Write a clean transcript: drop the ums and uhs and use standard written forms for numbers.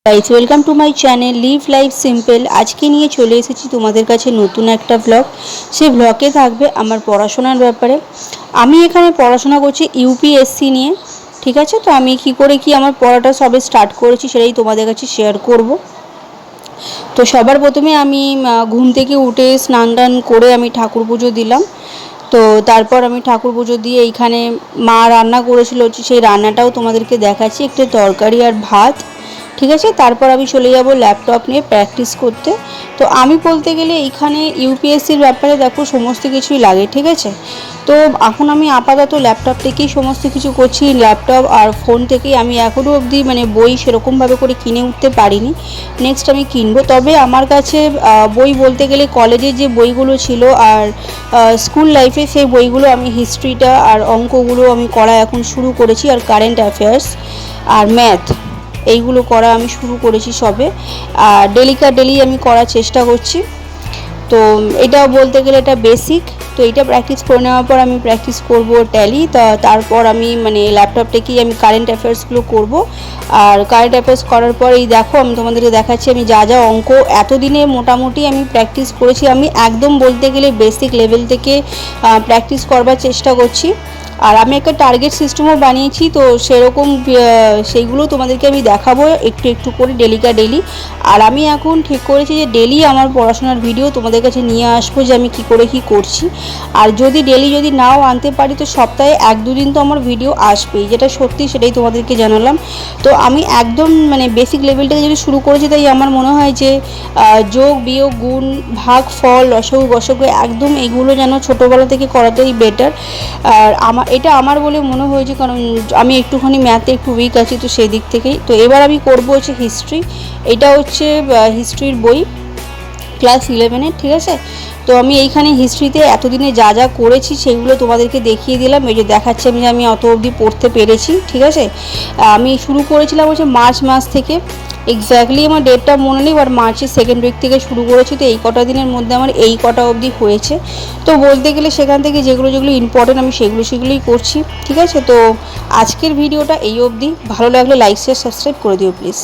Guys welcome to my channel leave life simple. আজকে নিয়ে চলে এসেছি তোমাদের কাছে নতুন একটা ব্লগ। সেই ব্লগে থাকবে আমার পড়াশোনার ব্যাপারে। আমি এখানে পড়াশোনা করছি ইউপিএসসি নিয়ে, ঠিক আছে। তো আমি কি করে কি আমার পড়াটা সবে স্টার্ট করেছি সেটাই তোমাদের কাছে শেয়ার করব। তো সবার প্রথমে আমি ঘুম থেকে উঠে স্নান টান করে আমি ঠাকুর পুজো দিলাম। তো তারপর আমি ঠাকুর পুজো দিয়ে এইখানে মা রান্না করেছিল, সেই রান্নাটাও তোমাদেরকে দেখাচ্ছি, একটু তরকারি আর ভাত, ঠিক আছে। তারপর আমি চলে যাব ল্যাপটপ নিয়ে প্র্যাকটিস করতে। তো আমি বলতে গেলে এইখানে ইউপিএসসির ব্যাপারে দেখো সমস্ত কিছুই লাগে, ঠিক আছে। তো এখন আমি আপাতত ল্যাপটপ থেকেই সমস্ত কিছু করছি, ল্যাপটপ আর ফোন থেকেই। আমি এখনও অবধি বই সেরকমভাবে করে কিনে উঠতে পারিনি, নেক্সট আমি কিনবো। তবে আমার কাছে বই বলতে গেলে কলেজের যে বইগুলো ছিল আর স্কুল লাইফে সেই বইগুলো, আমি হিস্ট্রিটা আর অঙ্কগুলো আমি করা এখন শুরু করেছি, আর কারেন্ট অ্যাফেয়ার্স আর ম্যাথ এইগুলো করা আমি শুরু করেছি সবে। আর ডেলি আমি করার চেষ্টা করছি। তো এটা বলতে গেলে এটা বেসিক। তো এটা প্র্যাকটিস করে নেওয়ার পর আমি প্র্যাকটিস করব ট্যালি। তারপর আমি ল্যাপটপ থেকেই আমি কারেন্ট অ্যাফেয়ার্সগুলো করব। আর কারেন্ট অ্যাফেয়ার্স করার পর এই দেখো আমি তোমাদেরকে দেখাচ্ছি আমি যা যা অঙ্ক এতদিনে মোটামুটি আমি প্র্যাকটিস করেছি। আমি একদম বলতে গেলে বেসিক লেভেল থেকে প্র্যাকটিস করবার চেষ্টা করছি। আর আমি একটা টার্গেট সিস্টেমও বানিয়েছি, তো সেরকম সেইগুলো তোমাদেরকে আমি দেখাবো একটু একটু করে ডেলি। আর আমি এখন ঠিক করেছি যে ডেলি আমার পড়াশোনার ভিডিও তোমাদের কাছে নিয়ে আসবো, যে আমি কী করে কী করছি। আর যদি ডেলি যদি নাও আনতে পারি তো সপ্তাহে 1-2 দিন তো আমার ভিডিও আসবেই, যেটা সত্যি সেটাই তোমাদেরকে জানালাম। তো আমি একদম বেসিক লেভেল থেকে যদি শুরু করেছি, তাই আমার মনে হয় যে যোগ বিয়োগ গুণ ভাগ ফল লসাগু গসাগু একদম এগুলো যেন ছোটোবেলা থেকে করাটাই বেটার। আর এটা আমার বলে মনে হয়েছে, কারণ আমি একটুখানি ম্যাথে একটু উইক আছি, তো সেই দিক থেকেই। তো এবার আমি করবো হচ্ছে হিস্ট্রি। এটা হচ্ছে হিস্ট্রির বই ক্লাস 11-এর, ঠিক আছে। তো আমি এইখানে হিস্ট্রিতে এতদিনে যা যা করেছি সেগুলো তোমাদেরকে দেখিয়ে দিলাম। এই যে দেখাচ্ছি আমি অত অবধি পড়তে পেরেছি, ঠিক আছে। আমি শুরু করেছিলাম হচ্ছে মার্চ মাস থেকে, এক্স্যাক্টলি আমার ডেটটা মনে নেই, বাট মার্চের সেকেন্ড উইক থেকে শুরু করেছি। তো এই কটা দিনের মধ্যে আমার এই কটা অবধি হয়েছে। তো বলতে গেলে সেখান থেকে যেগুলো ইম্পর্টেন্ট আমি সেগুলোই করছি, ঠিক আছে। তো আজকের ভিডিওটা এই অবধি। ভালো লাগলে লাইক শেয়ার সাবস্ক্রাইব করে দিও প্লিজ।